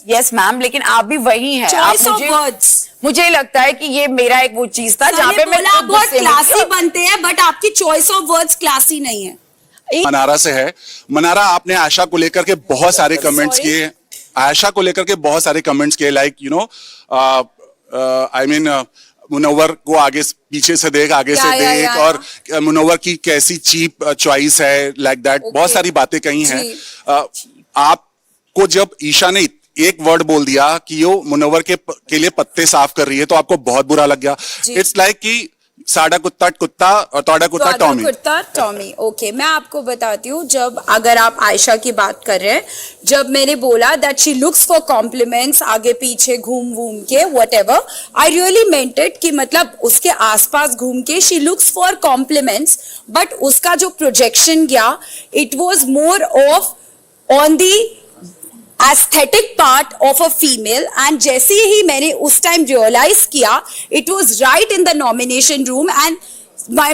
यस मैम, लेकिन आप भी वही हैं, मुझे लगता है कि ये मेरा एक वो चीज था जहाँ पे मैं बहुत क्लासी बनते हैं, बट आपकी चॉइस ऑफ वर्ड्स क्लासी नहीं है। मनारा से है। मनारा, आपने आयशा को लेकर के बहुत सारे कमेंट्स किए, आयशा को लेकर के बहुत सारे कमेंट्स किए, like you know I mean Munawar को आगे पीछे से देख, आगे से देख, और मुनव्वर की कैसी चीप चॉइस है, लाइक दैट, बहुत सारी बातें कही हैं। आपको जब ईशा ने एक वर्ड बोल दिया कि यो मुनव्वर के लिए पत्ते साफ कर रही है, तो आपको बहुत बुरा लग गया। इट्स लाइक कि साडा कुत्ता कुत्ता और तोड़ा कुत्ता टॉमी। ओके, मैं आपको बताती हूँ, जब अगर आप आयशा की बात कर रहे हैं, जब मैंने बोला that she looks for compliments, आगे पीछे घूम घूम के whatever, I really meant it कि मतलब उसके आसपास घूम के she looks for compliments, but उसका जो प्रोजेक्शन गया, it was more of on the aesthetic part of a female, and जैसे ही मैंने उस टाइम रियलाइज किया, it was right in the nomination room, and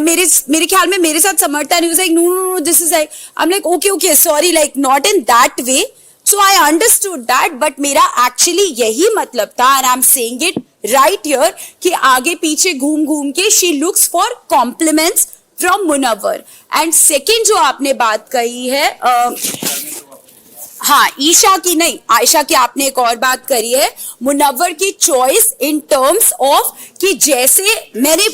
मेरे ख्याल में मेरे साथ समर्था ने like no this is like, I'm like okay sorry, like not in that way, so I understood that, but मेरा actually यही मतलब था, and I'm saying it right here कि आगे पीछे घूम घूम के she looks for compliments from Munawwar। and second जो आपने बात कही है हाँ, ईशा की नहीं, आयशा की आपने एक और बात करी है, मुनव्वर की चॉइस इन टर्म्स ऑफ कि जैसे मैंने,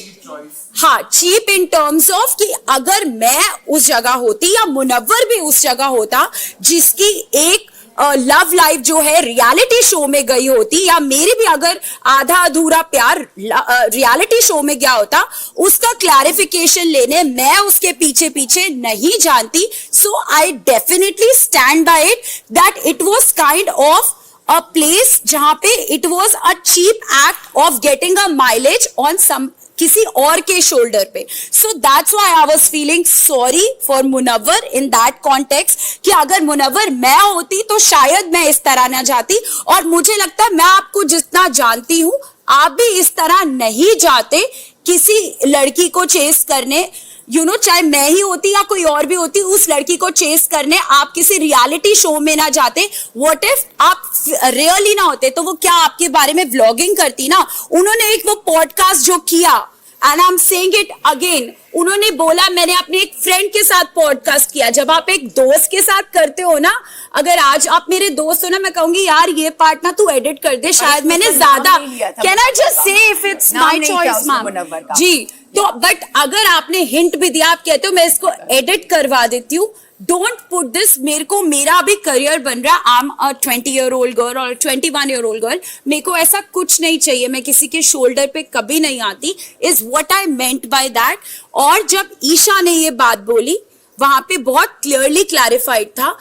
हाँ, चीप इन टर्म्स ऑफ कि अगर मैं उस जगह होती या मुनव्वर भी उस जगह होता जिसकी एक लव लाइफ जो है रियलिटी शो में गई होती, या मेरी भी अगर आधा अधूरा प्यार रियलिटी शो में गया होता, उसका क्लैरिफिकेशन लेने मैं उसके पीछे पीछे नहीं जानती। So I definitely stand by it that it was kind of a place जहां पे it was a cheap act of getting a mileage on some किसी और के शोल्डर पे। So that's why I was feeling sorry for Munawar in that context कि अगर मुनव्वर मैं होती तो शायद मैं इस तरह ना जाती, और मुझे लगता है मैं आपको जितना जानती हूं आप भी इस तरह नहीं जाते किसी लड़की को चेस करने, यू नो, चाहे मैं ही होती या कोई और भी होती, उस लड़की को चेस करने आप किसी रियलिटी शो में ना जाते। व्हाट इफ आप रियली ना होते, तो वो क्या आपके बारे में व्लॉगिंग करती ना। उन्होंने एक वो पॉडकास्ट जो किया, and I am saying it again, उन्होंने बोला मैंने अपने एक फ्रेंड के साथ पॉडकास्ट किया। जब आप एक दोस्त के साथ करते हो ना, अगर आज आप मेरे दोस्त हो ना, मैं कहूंगी यार ये पार्ट ना तू एडिट कर दे, शायद मैंने ज्यादा, can I just say if it's my choice ma'am जी, तो बट अगर आपने हिंट भी दिया, आप कहते हो मैं इसको एडिट करवा देती हूँ, डोंट पुट दिस। मेरे को मेरा भी करियर बन रहा है, I am a 20-year-old girl और 21-year-old गर्ल, मेरे को ऐसा कुछ नहीं चाहिए, मैं किसी के शोल्डर पे कभी नहीं आती, is what I meant by that. और जब ईशा ने ये बात बोली, वहां पे बहुत क्लियरली क्लैरिफाइड था।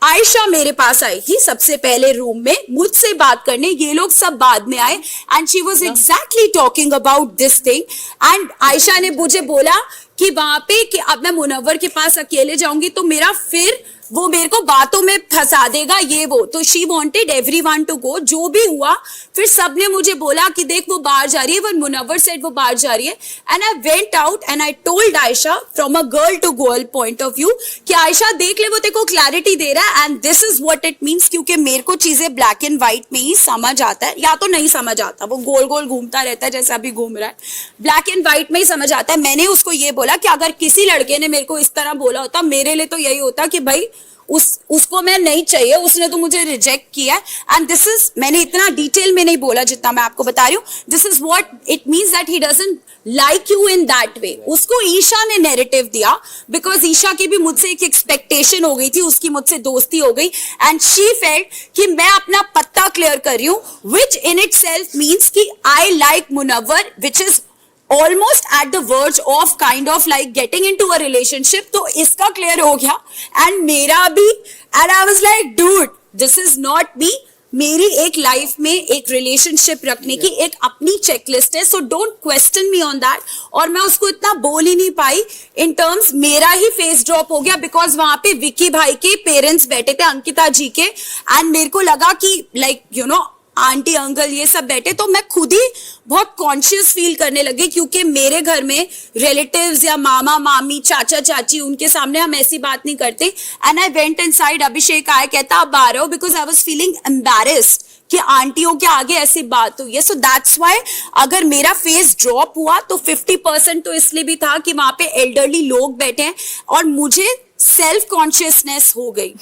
आयशा मेरे पास आई थी सबसे पहले रूम में मुझसे बात करने, ये लोग सब बाद में आए, and she was exactly talking about this thing. And Ayesha ने मुझे बोला कि वहां पे कि अब मैं मुनव्वर के पास अकेले जाऊंगी तो मेरा फिर वो मेरे को बातों में फंसा देगा ये वो, तो she wanted everyone to go. जो भी हुआ फिर सबने मुझे बोला कि देख वो बाहर जा रही है, वन मुनव्वर सेड वो बाहर जा रही है, and I went out and I told Ayesha from a girl to girl point of view कि आयशा देख ले वो तेरे को क्लैरिटी दे रहा है and this is what it means, क्योंकि मेरे को चीजें ब्लैक एंड व्हाइट में ही समझ आता है, या तो नहीं समझ आता, वो गोल गोल घूमता रहता है जैसे अभी घूम रहा है, ब्लैक एंड व्हाइट में ही समझ आता है। मैंने उसको ये बोला कि अगर किसी लड़के ने मेरे को इस तरह बोला होता, मेरे लिए तो यही होता कि भाई उसको मैं नहीं चाहिए, उसने तो मुझे रिजेक्ट किया। एंड दिस इज, मैंने इतना डिटेल में नहीं बोला जितना मैं आपको बता रही हूँ, this is what it means that he doesn't like you in that way. उसको ईशा ने नैरेटिव दिया, बिकॉज ईशा की भी मुझसे एक एक्सपेक्टेशन हो गई थी, उसकी मुझसे दोस्ती हो गई, एंड शी फेल्ट कि मैं अपना पत्ता क्लियर कर रही हूँ, which in itself means कि I like Munawar, which is almost at the verge of kind of like getting into a relationship। तो इसका क्लियर हो गया एंड मेरा भी, and I was like dude this is not me. मेरी एक life में एक रिलेशनशिप रखने की एक अपनी चेकलिस्ट है, so don't question me on that. और मैं उसको इतना बोल ही नहीं पाई इन टर्म्स, मेरा ही फेस ड्रॉप हो गया बिकॉज वहां पे विकी भाई के पेरेंट्स बैठे थे, अंकिता जी के, एंड मेरे को लगा कि like you no aunty uncle ये सब बैठे, तो मैं खुद ही बहुत कॉन्शियस फील करने लगी, क्योंकि मेरे घर में रिलेटिव्स या मामा मामी चाचा चाची उनके सामने हम ऐसी बात नहीं करते। एंड आई वेंट इनसाइड, अभिषेक आया कहता आप बाहर हो, because I was feeling embarrassed कि आंटियों के आगे ऐसी बात हुई है। सो दैट्स व्हाई अगर मेरा फेस ड्रॉप हुआ तो 50% तो इसलिए भी था कि वहां पे एल्डरली लोग बैठे हैं और मुझे सेल्फ कॉन्शियसनेस हो गई,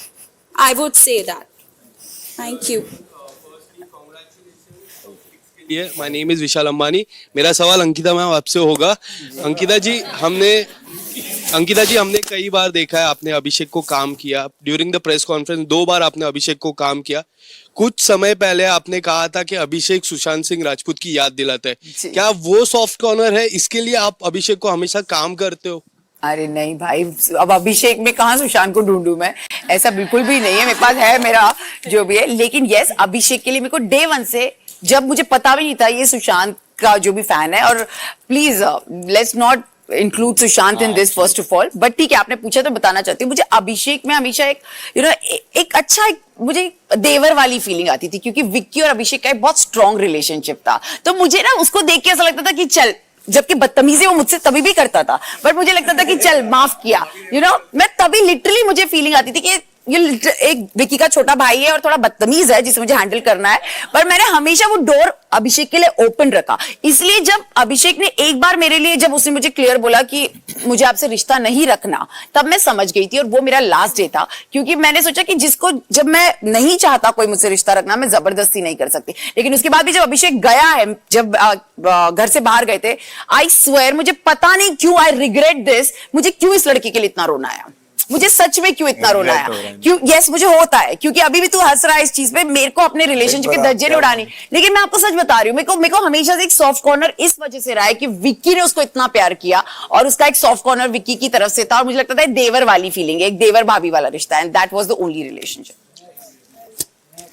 I would say that. Thank you. My name is Vishal Ambani. मेरा सवाल अंकिता मैम आपसे होगा। अंकिता जी हमने कई बार देखा है आपने अभिषेक को काम किया, ड्यूरिंग द प्रेस कॉन्फ्रेंस 2 बार आपने अभिषेक को काम किया। कुछ समय पहले आपने कहा था कि अभिषेक सुशांत सिंह राजपूत की याद दिलाता है, क्या वो सॉफ्ट कॉर्नर है, इसके लिए आप अभिषेक को हमेशा काम करते हो? अरे नहीं भाई, अब अभिषेक में कहाँ सुशांत को ढूंढूं मैं, ऐसा बिल्कुल भी नहीं है, मेरे पास है मेरा जो भी है। लेकिन यस, अभिषेक के लिए मेरे को डे 1 से, जब मुझे पता भी नहीं था ये सुशांत का जो भी फैन है, और please let's not include Sushant in this first of all, but ठीक है आपने पूछा तो बताना चाहती हूँ। मुझे अभिषेक में हमेशा एक एक अच्छा मुझे देवर वाली फीलिंग आती थी, क्योंकि विक्की और अभिषेक का एक बहुत स्ट्रॉन्ग रिलेशनशिप था, तो मुझे ना उसको देख के ऐसा लगता था कि चल, जबकि बदतमीजी वो मुझसे तभी भी करता था, बट मुझे लगता था कि चल माफ किया, मैं तभी लिटरली मुझे फीलिंग आती थी कि ये एक विकी का छोटा भाई है और थोड़ा बदतमीज है जिसे मुझे हैंडल करना है, पर मैंने हमेशा वो डोर अभिषेक के लिए ओपन रखा। इसलिए जब अभिषेक ने एक बार मेरे लिए, जब उसने मुझे क्लियर बोला कि मुझे आपसे रिश्ता नहीं रखना, तब मैं समझ गई थी, और वो मेरा लास्ट डे था, क्योंकि मैंने सोचा कि जिसको, जब मैं नहीं चाहता कोई मुझसे रिश्ता रखना, मैं जबरदस्ती नहीं कर सकती। लेकिन उसके बाद भी जब अभिषेक गया है, जब घर से बाहर गए थे, आई स्वेयर मुझे पता नहीं क्यों, आई रिग्रेट दिस, मुझे क्यों इस लड़की के लिए इतना रोना आया, मुझे सच में क्यों इतना रोना आया, क्यों? यस मुझे होता है, क्योंकि अभी भी तू हंस रहा है इस चीज पे, मेरे को अपने रिलेशनशिप के दर्जे नहीं उड़ानी, लेकिन मैं आपको सच बता रही हूँ, मेरे को हमेशा से एक सॉफ्ट कॉर्नर इस वजह से रहा है कि विक्की ने उसको इतना प्यार किया, और उसका एक सॉफ्ट कॉर्नर विक्की की तरफ से था, और मुझे लगता था देवर वाली फीलिंग है, एक देवर भाभी वाला रिश्ता, and that was the only relationship.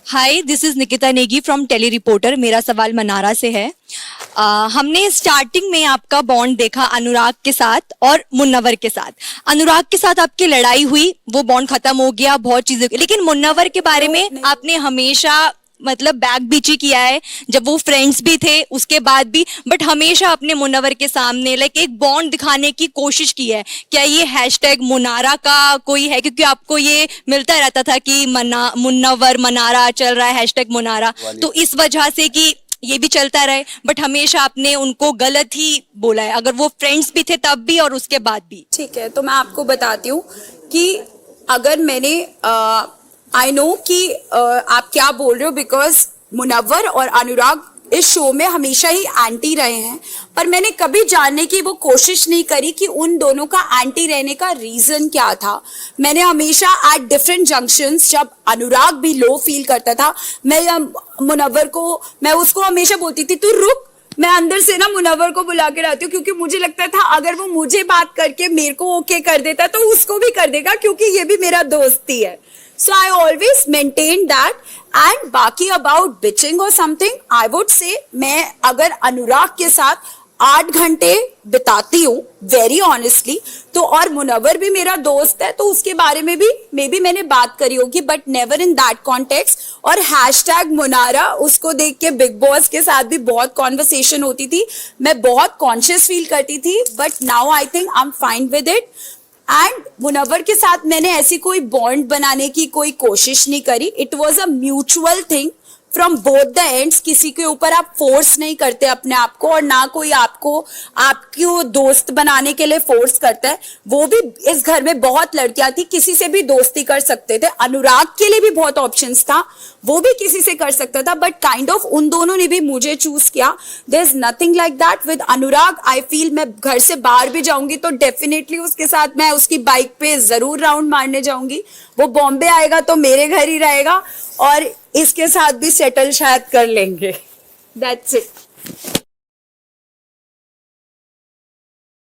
Hi, this is Nikita Negi from Telly Reporter. मेरा सवाल मनारा से है। हमने स्टार्टिंग में आपका बॉन्ड देखा अनुराग के साथ और मुन्नवर के साथ। अनुराग के साथ आपकी लड़ाई हुई, वो बॉन्ड खत्म हो गया, बहुत चीजें, लेकिन मुन्नवर के बारे में आपने हमेशा मतलब बैक बीची किया है, जब वो फ्रेंड्स भी थे उसके बाद भी, बट हमेशा अपने मुन्नवर के सामने लाइक एक बॉन्ड दिखाने की कोशिश की है। क्या ये हैशटैग मुनारा का कोई है, क्योंकि आपको ये मिलता रहता था कि मुन्नवर मनारा चल रहा है, हैशटैग मुनारा, तो इस वजह से कि ये भी चलता रहे, बट हमेशा आपने उनको गलत ही बोला है, अगर वो फ्रेंड्स भी थे तब भी और उसके बाद भी। ठीक है, तो मैं आपको बताती हूँ कि अगर मैंने आई नो कि आप क्या बोल रहे हो, बिकॉज मुनव्वर और अनुराग इस शो में हमेशा ही एंटी रहे हैं, पर मैंने कभी जानने की वो कोशिश नहीं करी कि उन दोनों का एंटी रहने का रीजन क्या था। मैंने हमेशा एट डिफरेंट जंक्शंस, जब अनुराग भी लो फील करता था, मैं मुनव्वर को, मैं उसको हमेशा बोलती थी तू रुक, मैं अंदर से ना मुनव्वर को बुला के लाती हूँ, क्योंकि मुझे लगता था अगर वो मुझे बात करके मेरे को ओके कर देता तो उसको भी कर देगा, क्योंकि ये भी मेरा दोस्त ही है। So I always maintain that, and बाकी about bitching or something, I would say मैं अगर अनुराग के साथ 8 घंटे बिताती हूँ वेरी ऑनेस्टली। तो और मुनव्वर भी मेरा दोस्त है, तो उसके बारे में भी मे बी मैंने बात करी होगी, but never in that context. और हैशटैग मुनारा, उसको देख के बिग बॉस के साथ भी बहुत कॉन्वर्सेशन होती थी, मैं बहुत कॉन्शियस फील करती थी, but now I think I am fine with it. And Munawar के साथ मैंने ऐसी कोई बॉन्ड बनाने की कोई कोशिश नहीं करी, it was a mutual thing from both the ends. किसी के ऊपर आप फोर्स नहीं करते अपने आप को, और ना कोई आपको दोस्त बनाने के लिए फोर्स करता है। वो भी इस घर में बहुत लड़कियां थी, किसी से भी दोस्ती कर सकते थे। अनुराग के लिए भी बहुत ऑप्शंस था, वो भी किसी से कर सकता था, बट काइंड ऑफ उन दोनों ने भी मुझे चूज किया। There is nothing like that with Anurag. I feel मैं घर से बाहर भी जाऊंगी तो डेफिनेटली उसके साथ मैं उसकी बाइक पे जरूर राउंड मारने जाऊंगी। वो बॉम्बे आएगा तो मेरे घर ही रहेगा, और इसके साथ भी सेटल शायद कर लेंगे। That's it.